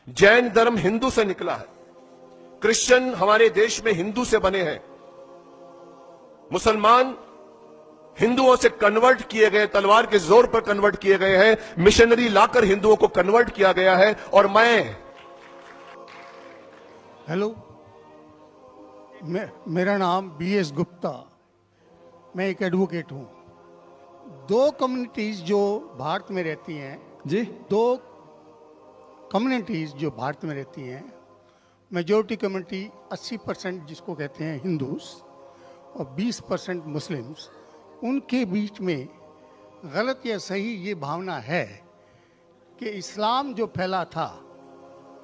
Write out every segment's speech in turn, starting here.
जैन धर्म हिंदू से निकला है, क्रिश्चियन हमारे देश में हिंदू से बने हैं, मुसलमान हिंदुओं से कन्वर्ट किए गए, तलवार के जोर पर कन्वर्ट किए गए हैं, मिशनरी लाकर हिंदुओं को कन्वर्ट किया गया है। और हेलो, मेरा नाम BS गुप्ता, मैं एक एडवोकेट हूं। दो कम्युनिटीज जो भारत में रहती हैं जी, दो कम्युनिटीज जो भारत में रहती हैं, मेजॉरिटी कम्युनिटी 80% जिसको कहते हैं हिंदूस और 20% मुस्लिम्स, उनके बीच में गलत या सही ये भावना है कि इस्लाम जो फैला था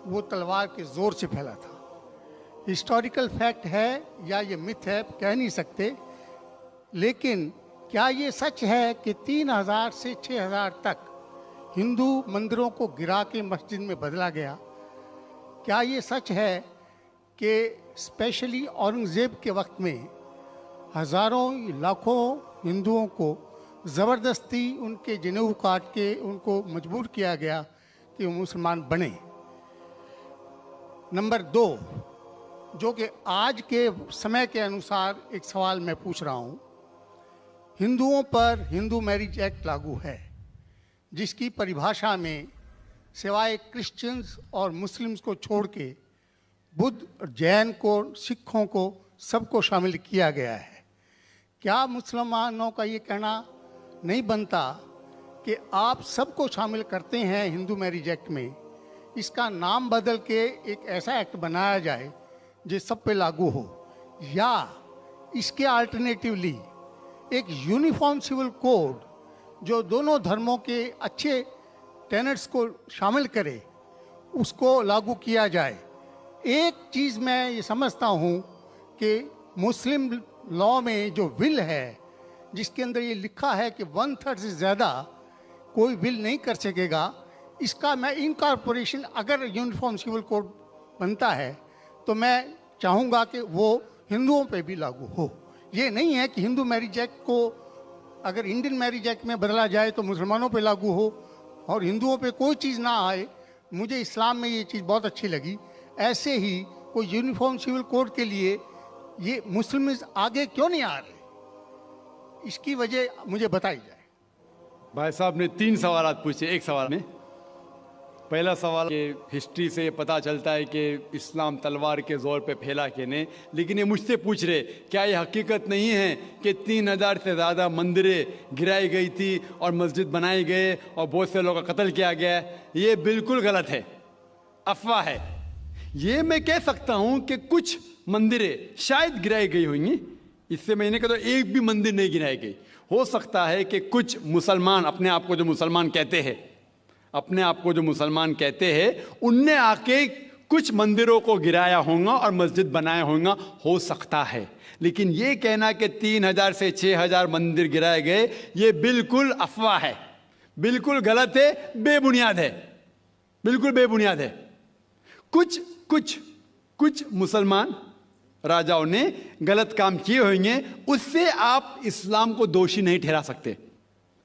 वो तलवार के जोर से फैला था। हिस्टोरिकल फैक्ट है या ये मिथ है कह नहीं सकते, लेकिन क्या ये सच है कि 3000 से 6000 तक हिंदू मंदिरों को गिरा के मस्जिद में बदला गया? क्या ये सच है कि स्पेशली औरंगजेब के वक्त में हज़ारों लाखों हिंदुओं को ज़बरदस्ती उनके जनेऊ काट के उनको मजबूर किया गया कि वो मुसलमान बने? नंबर 2, जो कि आज के समय के अनुसार एक सवाल मैं पूछ रहा हूँ, हिंदुओं पर हिंदू मैरिज एक्ट लागू है, जिसकी परिभाषा में सिवाय क्रिश्चियंस और मुस्लिम्स को छोड़ के बुद्ध और जैन को, सिखों को, सबको शामिल किया गया है। क्या मुसलमानों का ये कहना नहीं बनता कि आप सबको शामिल करते हैं हिंदू मैरिज एक्ट में, इसका नाम बदल के एक ऐसा एक्ट बनाया जाए जो सब पे लागू हो, या इसके अल्टरनेटिवली एक यूनिफॉर्म सिविल कोड जो दोनों धर्मों के अच्छे टेनेट्स को शामिल करे, उसको लागू किया जाए? एक चीज़ मैं ये समझता हूँ कि मुस्लिम लॉ में जो विल है, जिसके अंदर ये लिखा है कि 1/3 से ज़्यादा कोई विल नहीं कर सकेगा, इसका मैं इनकॉर्पोरेशन अगर यूनिफॉर्म सिविल कोड बनता है तो मैं चाहूँगा कि वो हिंदुओं पे भी लागू हो। ये नहीं है कि हिंदू मैरिज एक्ट को अगर इंडियन मैरिज एक्ट में बदला जाए तो मुसलमानों पे लागू हो और हिंदुओं पे कोई चीज़ ना आए। मुझे इस्लाम में ये चीज़ बहुत अच्छी लगी। ऐसे ही कोई यूनिफॉर्म सिविल कोड के लिए ये मुस्लिम आगे क्यों नहीं आ रहे, इसकी वजह मुझे बताई जाए। भाई साहब ने 3 सवाल पूछे एक सवाल में। पहला सवाल कि हिस्ट्री से पता चलता है कि इस्लाम तलवार के ज़ोर पे फैला कि नहीं, लेकिन ये मुझसे पूछ रहे क्या ये हकीकत नहीं है कि 3000 से ज़्यादा मंदिरें गिराई गई थी और मस्जिद बनाए गए और बहुत से लोगों का कत्ल किया गया? ये बिल्कुल गलत है, अफवाह है। ये मैं कह सकता हूँ कि कुछ मंदिरें शायद गिराई गई होंगी, इससे मैंने कहा तो एक भी मंदिर नहीं गिराई गई। हो सकता है कि कुछ मुसलमान अपने आप को जो मुसलमान कहते हैं उनने आके कुछ मंदिरों को गिराया होगा और मस्जिद बनाया होगा, हो सकता है। लेकिन ये कहना कि 3000 से 6000 मंदिर गिराए गए, ये बिल्कुल अफवाह है, बिल्कुल गलत है, बेबुनियाद है, बिल्कुल बेबुनियाद है। कुछ मुसलमान राजाओं ने गलत काम किए होंगे, उससे आप इस्लाम को दोषी नहीं ठहरा सकते।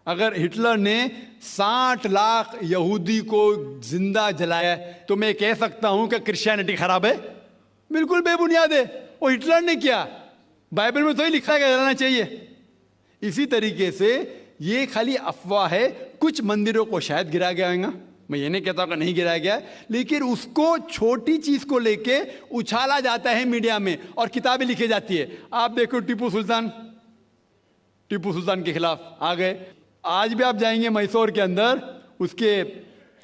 अगर हिटलर ने 60 लाख यहूदी को जिंदा जलाया तो मैं कह सकता हूं कि क्रिश्चियनिटी खराब है? बिल्कुल बेबुनियाद है, वो हिटलर ने किया, बाइबल में तो ही लिखा है कि जलाना चाहिए। इसी तरीके से ये खाली अफवाह है। कुछ मंदिरों को शायद गिराया गया होगा, मैं ये नहीं कहता कि नहीं गिराया गया, लेकिन उसको छोटी चीज को लेके उछाला जाता है मीडिया में और किताबें लिखी जाती है। आप देखो टीपू सुल्तान के खिलाफ आ गए। आज भी आप जाएंगे मैसूर के अंदर, उसके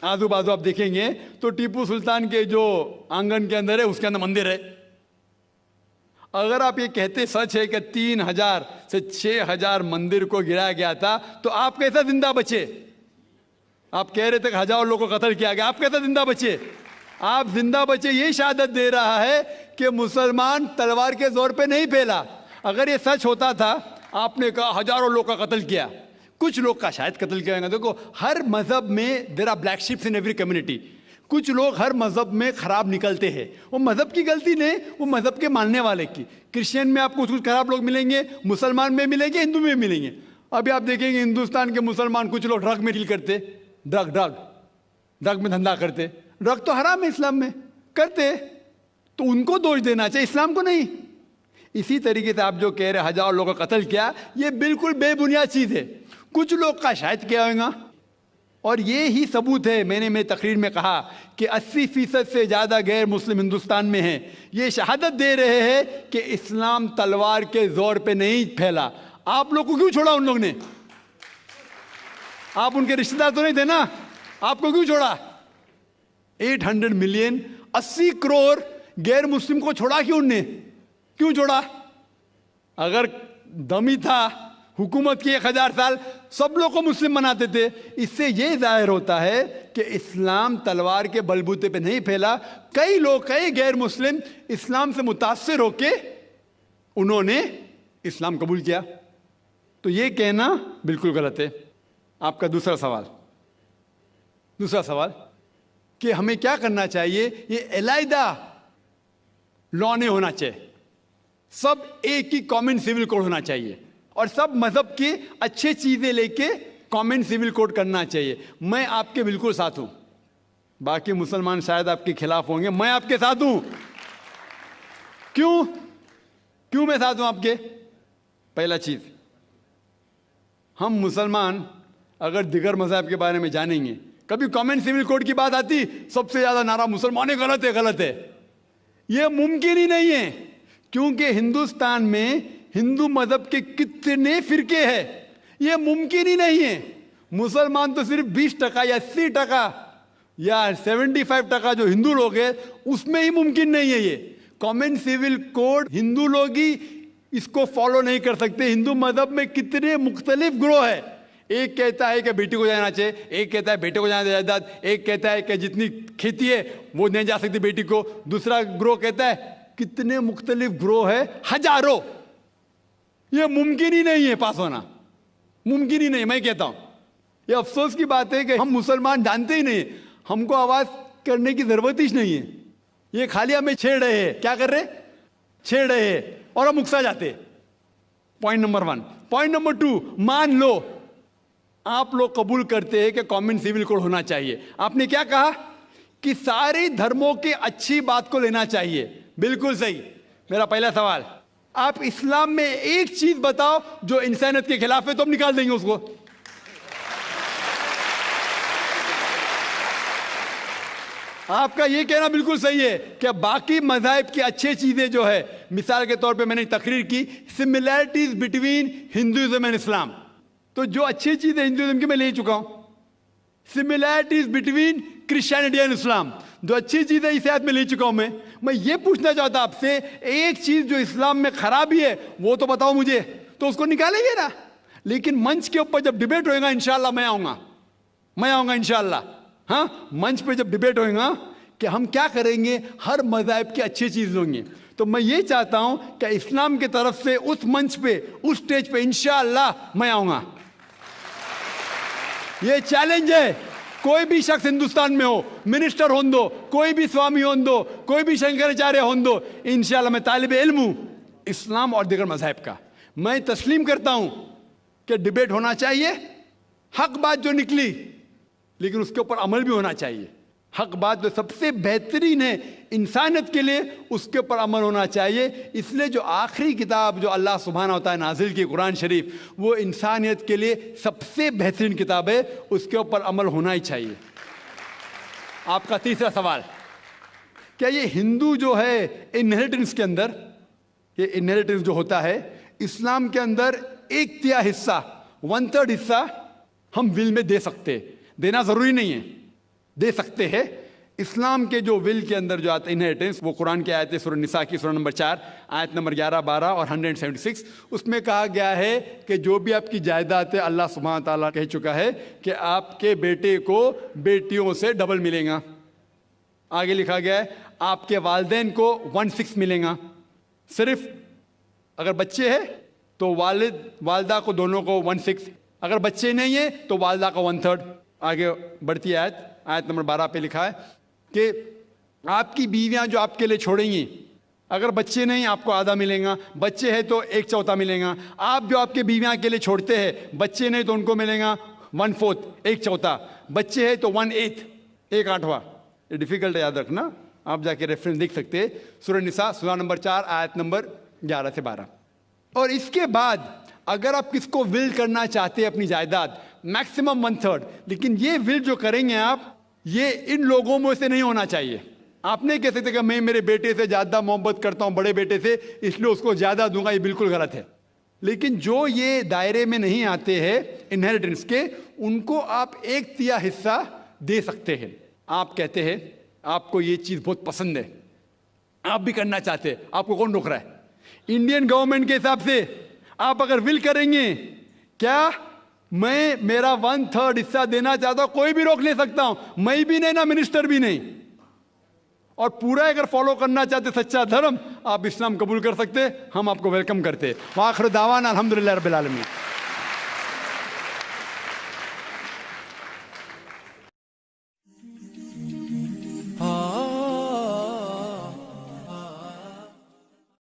आजू बाजू आप देखेंगे तो टीपू सुल्तान के जो आंगन के अंदर है उसके अंदर मंदिर है। अगर आप ये कहते सच है कि 3000 से 6000 मंदिर को गिराया गया था, तो आप कैसा जिंदा बचे? आप कह रहे थे कि हजारों लोगों को कत्ल किया गया, आप कैसे जिंदा बचे? आप जिंदा बचे ये शहादत दे रहा है कि मुसलमान तलवार के जोर पे नहीं फैला। अगर ये सच होता था, आपने कहा हजारों लोग का कत्ल किया, कुछ लोग का शायद कत्ल किया गया। देखो, हर मजहब में there are black sheeps in every community. कुछ लोग हर मजहब में खराब निकलते हैं, वो मजहब की गलती नहीं, वो मजहब के मानने वाले की। क्रिश्चियन में आपको कुछ खराब लोग मिलेंगे, मुसलमान में मिलेंगे, हिंदू में मिलेंगे। अभी आप देखेंगे हिंदुस्तान के मुसलमान कुछ लोग ड्रग में डील करते, ड्रग में धंधा करते, ड्रग तो हराम है इस्लाम में, करते तो उनको दोष देना चाहिए, इस्लाम को नहीं। इसी तरीके से आप जो कह रहे 1000 लोगों का कत्ल किया, ये बिल्कुल बेबुनियाद चीज़ है। कुछ लोग का शायद किया होगा, और ये ही सबूत है। मैंने मेरी तकरीर में कहा कि 80% से ज़्यादा गैर मुस्लिम हिंदुस्तान में हैं। ये शहादत दे रहे हैं कि इस्लाम तलवार के जोर पे नहीं फैला। आप लोग को क्यों छोड़ा उन लोग ने? आप उनके रिश्तेदार तो नहीं थे ना, आपको क्यों छोड़ा? 800 मिलियन 80 करोड़ गैर मुस्लिम को छोड़ा क्यों उनने? क्यों छोड़ा? अगर दम ही था हुकूमत की 1000 साल, सब लोग को मुस्लिम बनाते थे। इससे यह जाहिर होता है कि इस्लाम तलवार के बलबूते पे नहीं फैला। कई लोग, कई गैर मुस्लिम इस्लाम से मुतासिर होके उन्होंने इस्लाम कबूल किया। तो यह कहना बिल्कुल गलत है। आपका दूसरा सवाल कि हमें क्या करना चाहिए? ये अलहदा लॉ नहीं होना चाहिए, सब एक ही कॉमन सिविल कोड होना चाहिए, और सब मजहब की अच्छी चीजें लेके कॉमन सिविल कोड करना चाहिए। मैं आपके बिल्कुल साथ हूं। बाकी मुसलमान शायद आपके खिलाफ होंगे, मैं आपके साथ हूं। क्यों मैं साथ हूं आपके? पहला चीज, हम मुसलमान अगर दिगर मजहब के बारे में जानेंगे, कभी कॉमन सिविल कोड की बात आती, सबसे ज्यादा नारा मुसलमान गलत है। यह मुमकिन ही नहीं है, क्योंकि हिंदुस्तान में हिंदू मजहब के कितने फिरके हैं, यह मुमकिन ही नहीं है। मुसलमान तो सिर्फ 20% या 80% या 75% जो हिंदू लोग हैं, उसमें ही मुमकिन नहीं है ये कॉमन सिविल कोड। हिंदू लोग ही इसको फॉलो नहीं कर सकते। हिंदू मजहब में कितने मुख्तलिफ ग्रोह है। एक कहता है कि बेटी को जाना चाहिए, एक कहता है बेटे को जाना जायदाद, एक कहता है कि जितनी खेती है वो नहीं जा सकती बेटी को, दूसरा ग्रोह कहता है। कितने मुख्तलिफ ग्रोह है, हजारों। यह मुमकिन ही नहीं है पास होना, मुमकिन ही नहीं। मैं कहता हूं यह अफसोस की बात है कि हम मुसलमान जानते ही नहीं, हमको आवाज करने की जरूरत ही नहीं है। ये खाली हमें छेड़ रहे हैं। क्या कर रहे? छेड़ रहे हैं और हम उकसा जाते। Point number 1। पॉइंट नंबर 2, मान लो आप लोग कबूल करते हैं कि कॉमन सिविल कोड होना चाहिए। आपने क्या कहा कि सारे धर्मों की अच्छी बात को लेना चाहिए। बिल्कुल सही। मेरा पहला सवाल, आप इस्लाम में एक चीज बताओ जो इंसानियत के खिलाफ है, तो हम निकाल देंगे उसको। आपका यह कहना बिल्कुल सही है कि बाकी मज़ाहिब की अच्छी चीजें जो है, मिसाल के तौर पे मैंने तकरीर की similarities between Hinduism and Islam, तो जो अच्छी चीजें हिंदुइज्म की मैं ले चुका हूं। Similarities between Christianity and Islam, जो अच्छी चीजें इस आयत में ले चुका हूं। मैं ये पूछना चाहता आपसे, एक चीज जो इस्लाम में खराबी है वो तो बताओ मुझे, तो उसको निकालेंगे ना। लेकिन मंच के ऊपर जब डिबेट होएगा, इंशाल्लाह मैं आऊंगा इंशाल्लाह। हाँ, मंच पे जब डिबेट होएगा कि हम क्या करेंगे, हर मज़हब की अच्छी चीज होंगी। तो मैं ये चाहता हूं कि इस्लाम की तरफ से उस मंच पे, उस स्टेज पे इंशाल्लाह मैं आऊंगा। ये चैलेंज है। कोई भी शख्स हिंदुस्तान में हो, मिनिस्टर हों दो, कोई भी स्वामी हों दो, कोई भी शंकराचार्य हों दो, इंशाल्लाह मैं तालिब इल्म हूं इस्लाम और दिगर मज़हब का। मैं तस्लीम करता हूं कि डिबेट होना चाहिए, हक बात जो निकली, लेकिन उसके ऊपर अमल भी होना चाहिए। हक बात जो सबसे बेहतरीन है इंसानियत के लिए, उसके ऊपर अमल होना चाहिए। इसलिए जो आखिरी किताब जो अल्लाह सुब्हानहू व तआला नाजिल की कुरान शरीफ, वो इंसानियत के लिए सबसे बेहतरीन किताब है, उसके ऊपर अमल होना ही चाहिए। आपका तीसरा सवाल, क्या ये हिंदू जो है इनहेरिटेंस के अंदर, ये इनहेरिटेंस जो होता है इस्लाम के अंदर 1/3 हिस्सा, 1/3 हिस्सा हम विल में दे सकते, देना जरूरी नहीं है, दे सकते हैं। इस्लाम के जो विल के अंदर जो आता है इनहेरिटेंस, वो कुरान की आयत है सूरह निसा की सूरह नंबर 4 आयत नंबर 11, 12 और 176। उसमें कहा गया है कि जो भी आपकी जायदाद है, अल्लाह सुब्हानहू व तआला कह चुका है कि आपके बेटे को बेटियों से डबल मिलेगा। आगे लिखा गया है आपके वालिदैन को 1/6 मिलेगा। सिर्फ अगर बच्चे हैं तो वालिद वालदा को दोनों को 1/6, अगर बच्चे नहीं है तो वालदा का 1/3। आगे बढ़ती आयत नंबर 12 पे लिखा है कि आपकी बीवियां जो आपके लिए छोड़ेंगी, अगर बच्चे नहीं आपको आधा मिलेगा, बच्चे हैं तो 1/4 मिलेगा। आप जो आपके बीवियां के लिए छोड़ते हैं, बच्चे नहीं तो उनको मिलेगा 1/4, 1/4, बच्चे हैं तो 1/8, 1/8, ये डिफिकल्ट है याद रखना, आप जाके रेफरेंस देख सकते हैं, सूरह निसा सूरा नंबर 4 आयत नंबर 11 से 12। और इसके बाद अगर आप किसको विल करना चाहते हैं अपनी जायदाद, मैक्सिमम 1/3, लेकिन ये विल जो करेंगे आप, ये इन लोगों में से नहीं होना चाहिए। आप नहीं कह सकते कि मैं मेरे बेटे से ज्यादा मोहब्बत करता हूं, बड़े बेटे से, इसलिए उसको ज्यादा दूंगा, ये बिल्कुल गलत है। लेकिन जो ये दायरे में नहीं आते हैं इनहेरिटेंस के, उनको आप 1/3 हिस्सा दे सकते हैं। आप कहते हैं आपको ये चीज बहुत पसंद है, आप भी करना चाहते हैं, आपको कौन रोक रहा है? इंडियन गवर्नमेंट के हिसाब से आप अगर विल करेंगे, क्या मैं मेरा 1/3 हिस्सा देना चाहता हूं, कोई भी रोक नहीं सकता हूं, मैं भी नहीं, ना मिनिस्टर भी नहीं। और पूरा अगर फॉलो करना चाहते सच्चा धर्म, आप इस्लाम कबूल कर सकते, हम आपको वेलकम करते। वाखिर दावाना अल्हम्दुलिल्लाह रब्बिल आलमीन।